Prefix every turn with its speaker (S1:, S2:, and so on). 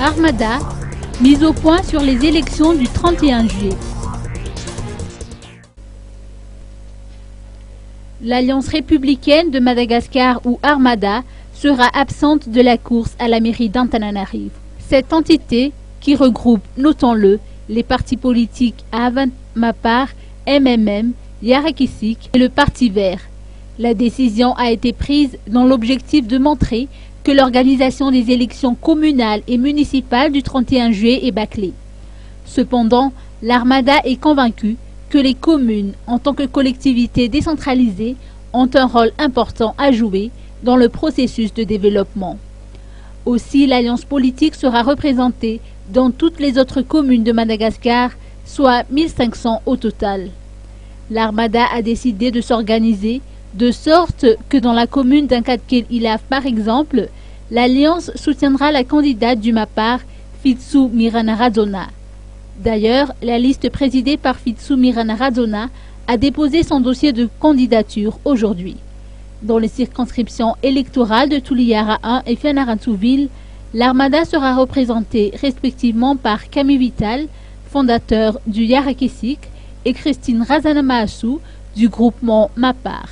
S1: Armada, mise au point sur les élections du 31 juillet. L'Alliance républicaine de Madagascar ou Armada sera absente de la course à la mairie d'Antananarivo. Cette entité, qui regroupe, notons-le, les partis politiques Avant Mapar, MMM, Yarakisik et le Parti vert. La décision a été prise dans l'objectif de montrer que l'organisation des élections communales et municipales du 31 juillet est bâclée. Cependant, l'Armada est convaincue que les communes, en tant que collectivités décentralisées, ont un rôle important à jouer dans le processus de développement. Aussi, l'alliance politique sera représentée dans toutes les autres communes de Madagascar, soit 1500 au total. L'Armada a décidé de s'organiser de sorte que dans la commune d'Ankatkel-Ilaf, par exemple, l'Alliance soutiendra la candidate du Mapar, Fitsou Miranaradzona. D'ailleurs, la liste présidée par Fitsou Miranaradzona a déposé son dossier de candidature aujourd'hui. Dans les circonscriptions électorales de Tuliara 1 et Fianarantsouville, l'Armada sera représentée respectivement par Camille Vital, fondateur du Yarakisik, et Christine Razanamaasu du groupement Mapar.